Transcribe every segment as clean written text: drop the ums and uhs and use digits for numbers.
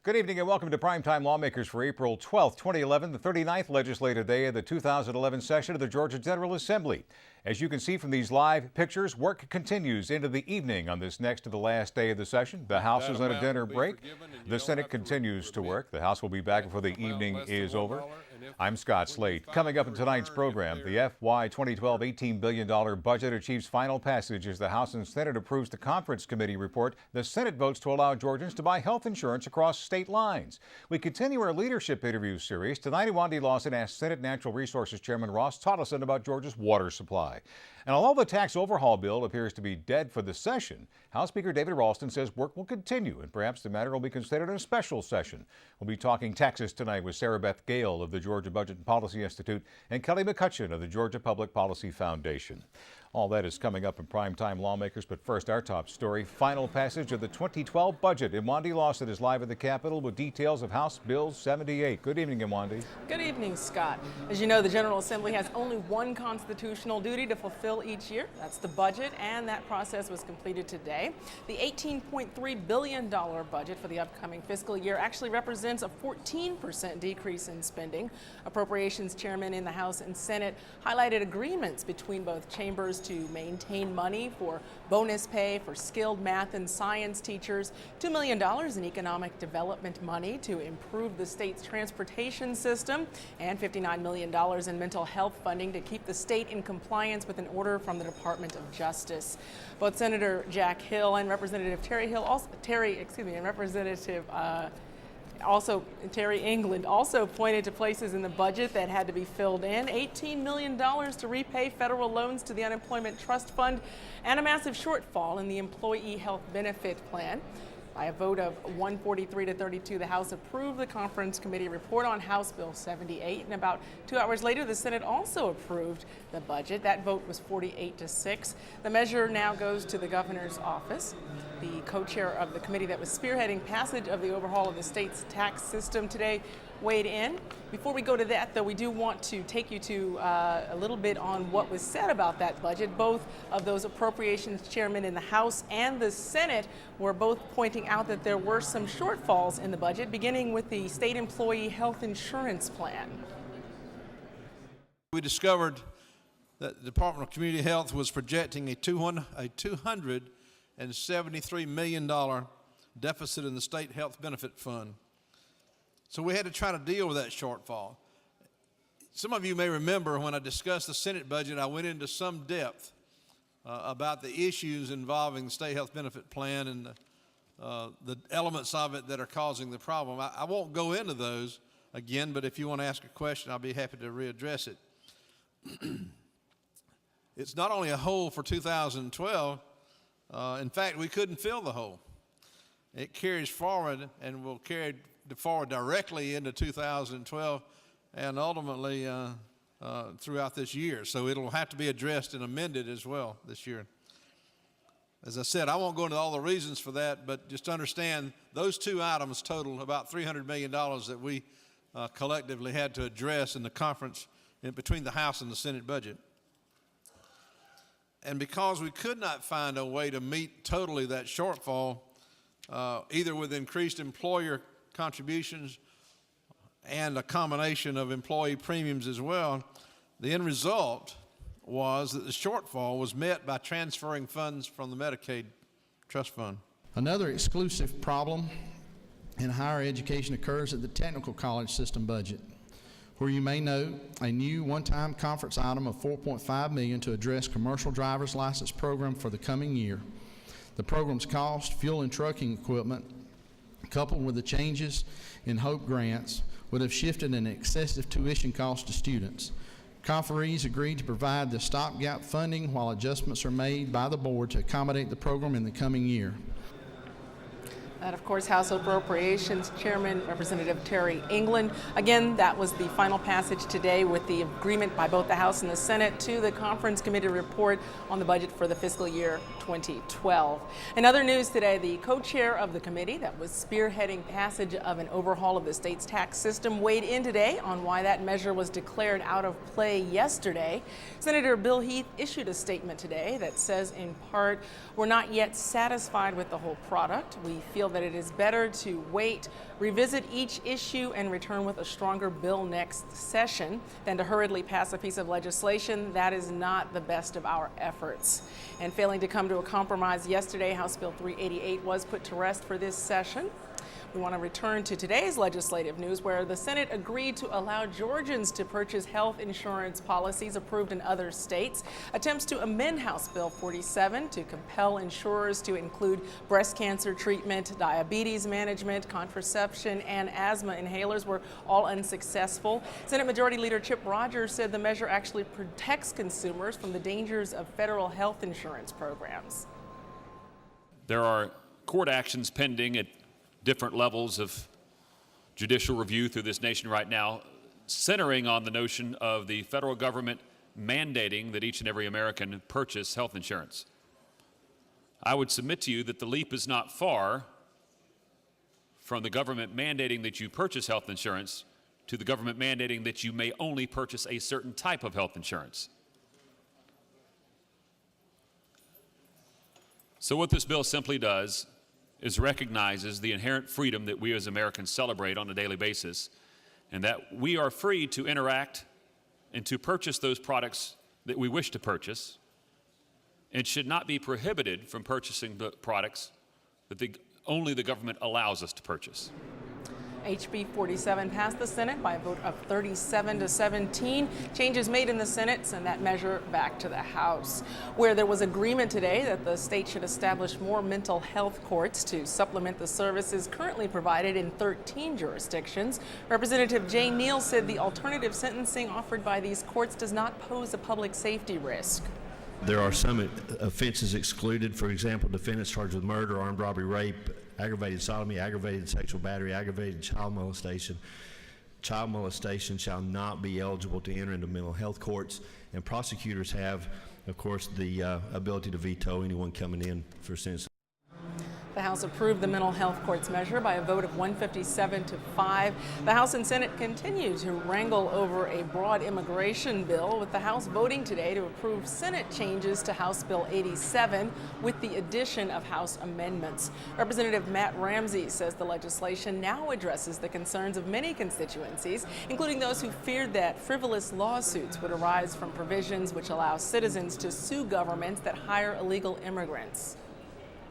Good evening and welcome to Primetime Lawmakers for April 12, 2011, the 39th legislative day of the 2011 session of the Georgia General Assembly. As you can see from these live pictures, work continues into the evening on this next to the last day of the session. The House is on a dinner break. The Senate continues to work. The House will be back before the evening is over. I'm Scott Slade. Coming up in tonight's program, the FY 2012 $18 billion budget achieves final passage as the House and Senate approves the conference committee report. The Senate votes to allow Georgians to buy health insurance across state lines. We continue our leadership interview series. Tonight, Iwandi Lawson asked Senate Natural Resources Chairman Ross Tolleson about Georgia's water supply. And although the tax overhaul bill appears to be dead for the session, House Speaker David Ralston says work will continue and perhaps the matter will be considered in a special session. We'll be talking taxes tonight with Sarah Beth Gehl of the Georgia Budget and Policy Institute and Kelly McCutchen of the Georgia Public Policy Foundation. All that is coming up in Primetime Lawmakers, but first our top story, final passage of the 2012 budget. Iwandi Lawson is live at the Capitol with details of House Bill 78. Good evening, Iwandi. Good evening, Scott. As you know, the General Assembly has only one constitutional duty to fulfill each year. That's the budget, and that process was completed today. The $18.3 billion budget for the upcoming fiscal year actually represents a 14% decrease in spending. Appropriations chairmen in the House and Senate highlighted agreements between both chambers to maintain money for bonus pay for skilled math and science teachers, $2 million in economic development money to improve the state's transportation system, and $59 million in mental health funding to keep the state in compliance with an order from the Department of Justice. Both Senator Jack Hill and Representative Terry England also pointed to places in the budget that had to be filled in. $18 million to repay federal loans to the Unemployment Trust Fund and a massive shortfall in the Employee Health Benefit Plan. By a vote of 143 to 32, the House approved the conference committee report on House Bill 78, and about 2 hours later, the Senate also approved the budget. That vote was 48 to 6. The measure now goes to the governor's office. The co-chair of the committee that was spearheading passage of the overhaul of the state's tax system today weighed in. Before we go to that, though, we do want to take you to a little bit on what was said about that budget. Both of those appropriations chairmen in the House and the Senate were both pointing out that there were some shortfalls in the budget, beginning with the state employee health insurance plan. We discovered that the Department of Community Health was projecting a $273 million deficit in the state health benefit fund. So we had to try to deal with that shortfall. Some of you may remember when I discussed the Senate budget, I went into some depth about the issues involving the state health benefit plan and the elements of it that are causing the problem. I won't go into those again, but if you want to ask a question, I'll be happy to readdress it. It's not only a hole for 2012, in fact, we couldn't fill the hole. It carries forward and will carry forward directly into 2012 and ultimately throughout this year. So it'll have to be addressed and amended as well this year. As I said, I won't go into all the reasons for that, but just understand those two items total about $300 million that we collectively had to address in the conference between the House and the Senate budget. And because we could not find a way to meet totally that shortfall, either with increased employer contributions and a combination of employee premiums as well, the end result was that the shortfall was met by transferring funds from the Medicaid Trust Fund. Another exclusive problem in higher education occurs at the technical college system budget, where you may note a new one-time conference item of $4.5 million to address commercial driver's license program for the coming year. The program's cost, fuel and trucking equipment, coupled with the changes in HOPE grants, would have shifted an excessive tuition cost to students. Conferees agreed to provide the stopgap funding while adjustments are made by the board to accommodate the program in the coming year. And of course, House Appropriations Chairman Representative Terry England. Again, that was the final passage today with the agreement by both the House and the Senate to the conference committee report on the budget for the fiscal year 2012. In other news today, the co-chair of the committee that was spearheading passage of an overhaul of the state's tax system weighed in today on why that measure was declared out of play yesterday. Senator Bill Heath issued a statement today that says, in part, we're not yet satisfied with the whole product. We feel feel that it is better to wait, revisit each issue, and return with a stronger bill next session than to hurriedly pass a piece of legislation that is not the best of our efforts. And failing to come to a compromise yesterday, House Bill 388 was put to rest for this session. We want to return to today's legislative news, where the Senate agreed to allow Georgians to purchase health insurance policies approved in other states. Attempts to amend House Bill 47 to compel insurers to include breast cancer treatment, diabetes management, contraception, and asthma inhalers were all unsuccessful. Senate Majority Leader Chip Rogers said the measure actually protects consumers from the dangers of federal health insurance programs. There are court actions pending at different levels of judicial review through this nation right now, centering on the notion of the federal government mandating that each and every American purchase health insurance. I would submit to you that the leap is not far from the government mandating that you purchase health insurance to the government mandating that you may only purchase a certain type of health insurance. So what this bill simply does is recognizes the inherent freedom that we as Americans celebrate on a daily basis, and that we are free to interact and to purchase those products that we wish to purchase, and should not be prohibited from purchasing the products that only the government allows us to purchase. HB 47 passed the Senate by a vote of 37 to 17. Changes made in the Senate send that measure back to the House, where there was agreement today that the state should establish more mental health courts to supplement the services currently provided in 13 jurisdictions. Representative Jay Neal said the alternative sentencing offered by these courts does not pose a public safety risk. There are some offenses excluded. For example, defendants charged with murder, armed robbery, rape, aggravated sodomy, aggravated sexual battery, aggravated child molestation. Child molestation shall not be eligible to enter into mental health courts, and prosecutors have, of course, the ability to veto anyone coming in for sentencing. The House approved the mental health courts measure by a vote of 157 to 5. The House and Senate continue to wrangle over a broad immigration bill, with the House voting today to approve Senate changes to House Bill 87 with the addition of House amendments. Representative Matt Ramsey says the legislation now addresses the concerns of many constituencies, including those who feared that frivolous lawsuits would arise from provisions which allow citizens to sue governments that hire illegal immigrants.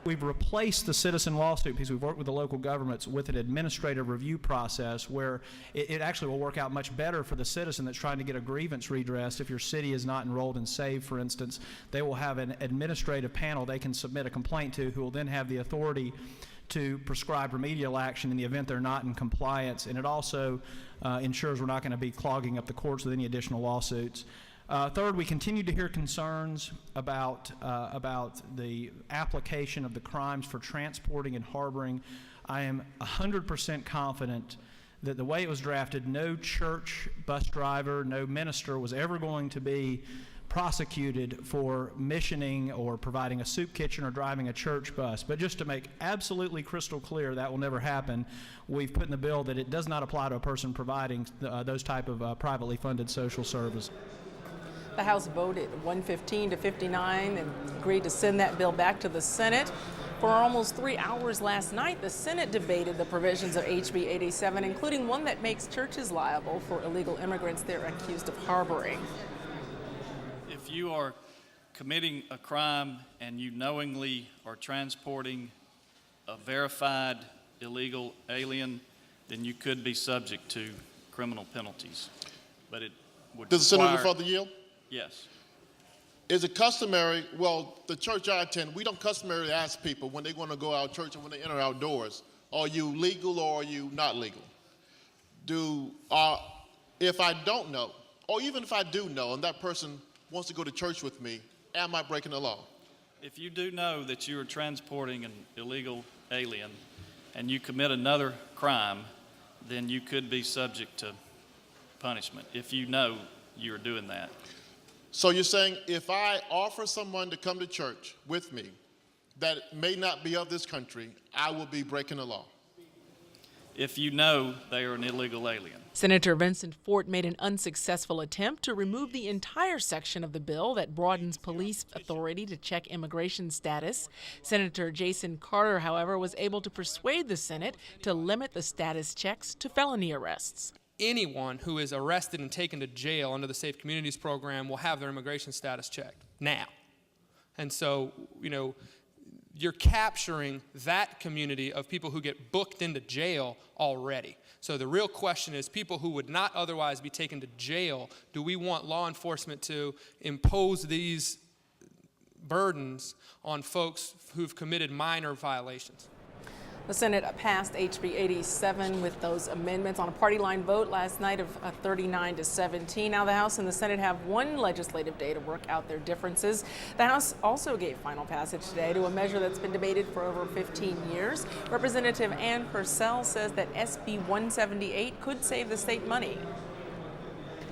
We've replaced the citizen lawsuit because we've worked with the local governments with an administrative review process where it actually will work out much better for the citizen that's trying to get a grievance redressed. If your city is not enrolled in SAVE, for instance, they will have an administrative panel they can submit a complaint to, who will then have the authority to prescribe remedial action in the event they're not in compliance. And it also ensures we're not going to be clogging up the courts with any additional lawsuits. Third, we continue to hear concerns about the application of the crimes for transporting and harboring. I am 100% confident that the way it was drafted, no church bus driver, no minister was ever going to be prosecuted for missioning or providing a soup kitchen or driving a church bus. But just to make absolutely crystal clear that will never happen, we've put in the bill that it does not apply to a person providing those type of privately funded social service. The House voted 115 to 59 and agreed to send that bill back to the Senate. For almost 3 hours last night, the Senate debated the provisions of HB 87, including one that makes churches liable for illegal immigrants they're accused of harboring. If you are committing a crime and you knowingly are transporting a verified illegal alien, then you could be subject to criminal penalties. But it would Does the Senator further yield? Yes. Is it customary, well, the church I attend, we don't customarily ask people when they want to go out of church and when they enter our doors, are you legal or are you not legal? If I don't know, or even if I do know and that person wants to go to church with me, am I breaking the law? If you do know that you are transporting an illegal alien and you commit another crime, then you could be subject to punishment if you know you're doing that. So you're saying if I offer someone to come to church with me that may not be of this country, I will be breaking the law? if you know they are an illegal alien. Senator Vincent Fort made an unsuccessful attempt to remove the entire section of the bill that broadens police authority to check immigration status. Senator Jason Carter, however, was able to persuade the Senate to limit the status checks to felony arrests. Anyone who is arrested and taken to jail under the Safe Communities program will have their immigration status checked now. And so, you're capturing that community of people who get booked into jail already. So the real question is, people who would not otherwise be taken to jail, do we want law enforcement to impose these burdens on folks who've committed minor violations? The Senate passed HB 87 with those amendments on a party line vote last night of 39 to 17. Now the House and the Senate have one legislative day to work out their differences. The House also gave final passage today to a measure that's been debated for over 15 years. Representative Ann Purcell says that SB 178 could save the state money.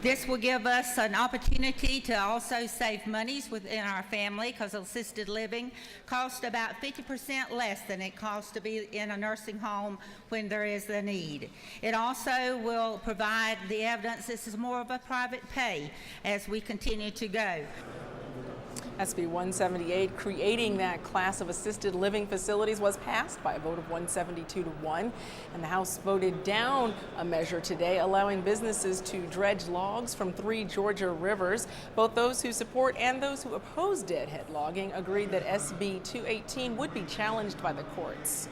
This will give us an opportunity to also save monies within our family, because assisted living costs about 50% less than it costs to be in a nursing home when there is a need. It also will provide the evidence this is more of a private pay as we continue to go. SB 178, creating that class of assisted living facilities, was passed by a vote of 172 to 1, and the House voted down a measure today allowing businesses to dredge logs from 3 Georgia rivers. Both those who support and those who oppose deadhead logging agreed that SB 218 would be challenged by the courts.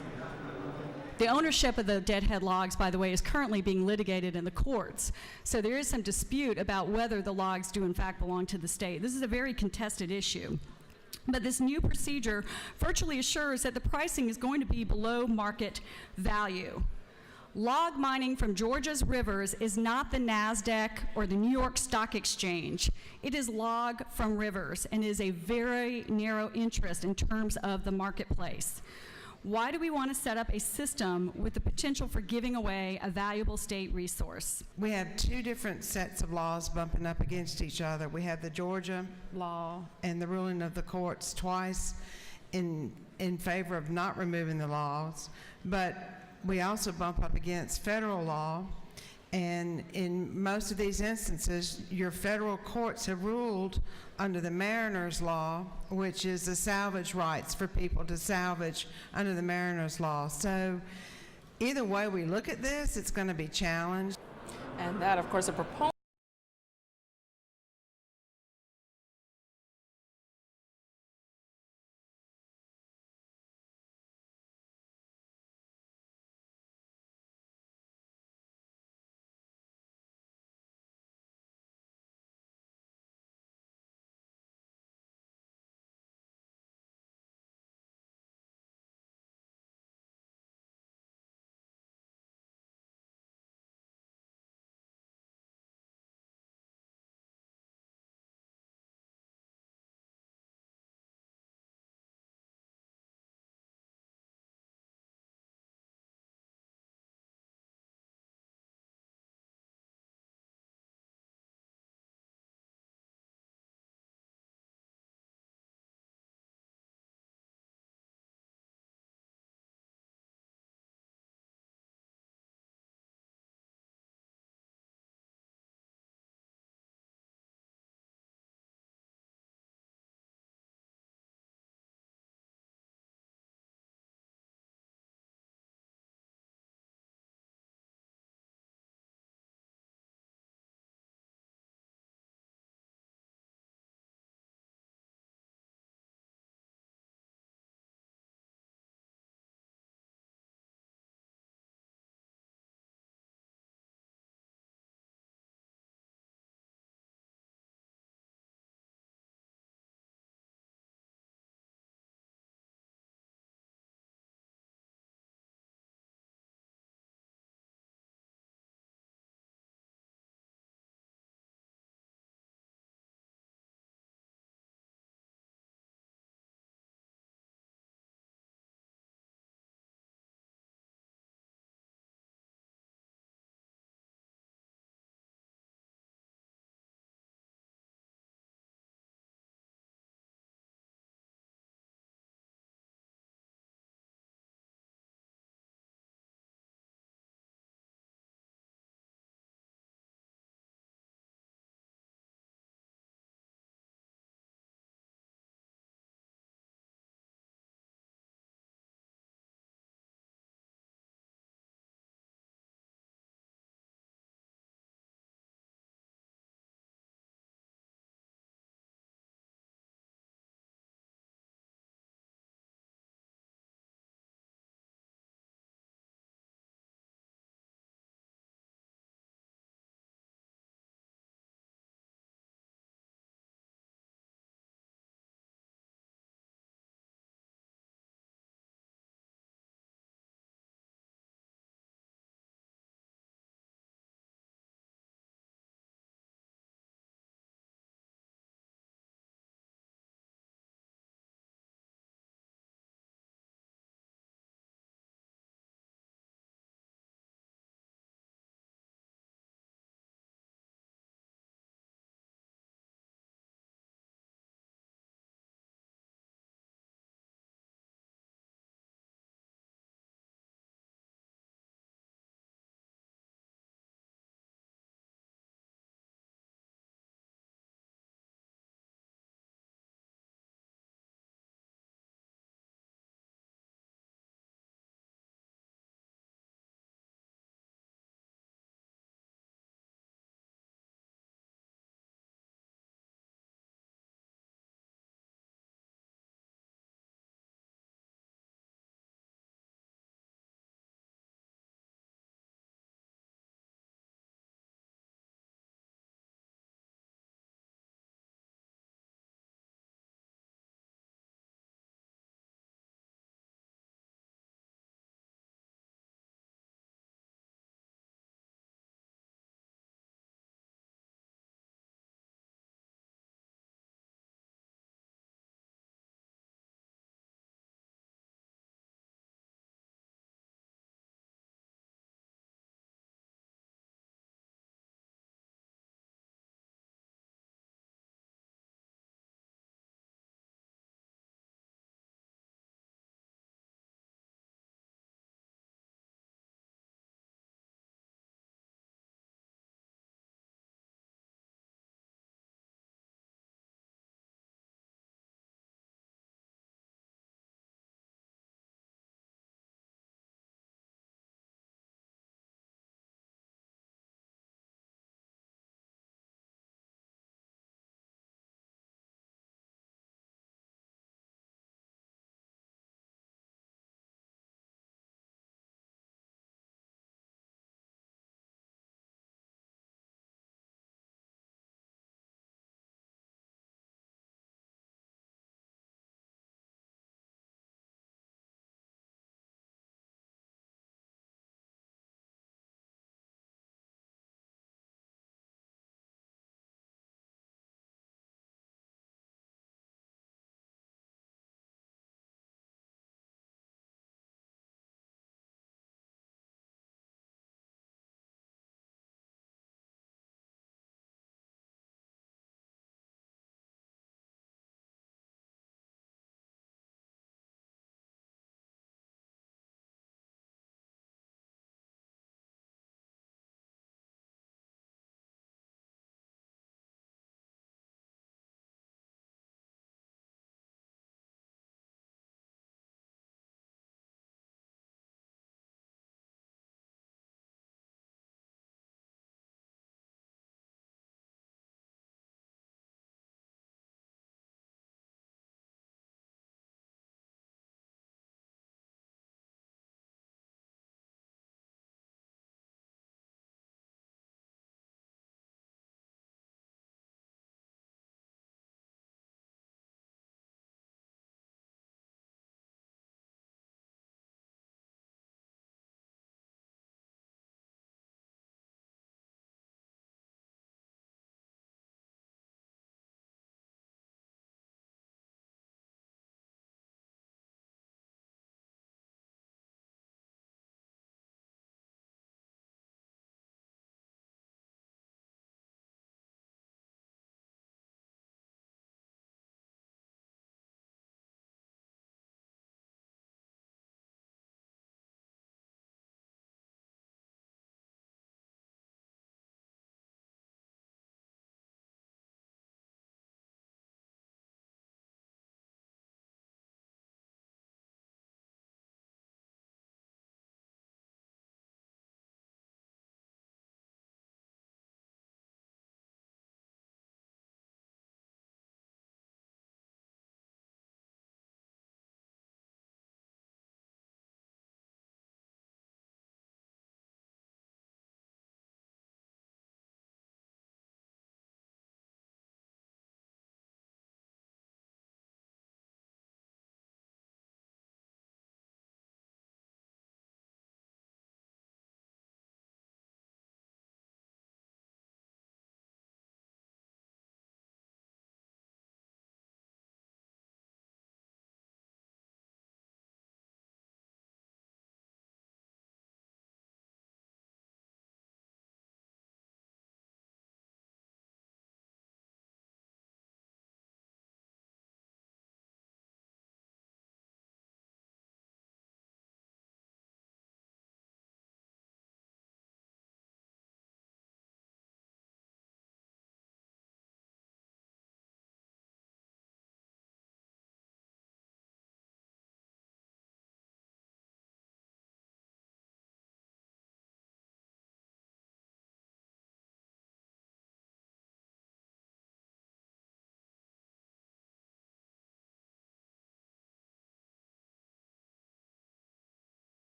The ownership of the deadhead logs, by the way, is currently being litigated in the courts. So there is some dispute about whether the logs do in fact belong to the state. This is a very contested issue. But this new procedure virtually assures that the pricing is going to be below market value. Log mining from Georgia's rivers is not the NASDAQ or the New York Stock Exchange. It is log from rivers and is a very narrow interest in terms of the marketplace. Why do we want to set up a system with the potential for giving away a valuable state resource? We have 2 different sets of laws bumping up against each other. We have the Georgia law and the ruling of the courts twice in favor of not removing the laws, but we also bump up against federal law. And in most of these instances, your federal courts have ruled under the Mariners Law, which is the salvage rights for people to salvage under the Mariners Law. So either way we look at this, it's going to be challenged. And that, of course, a proponent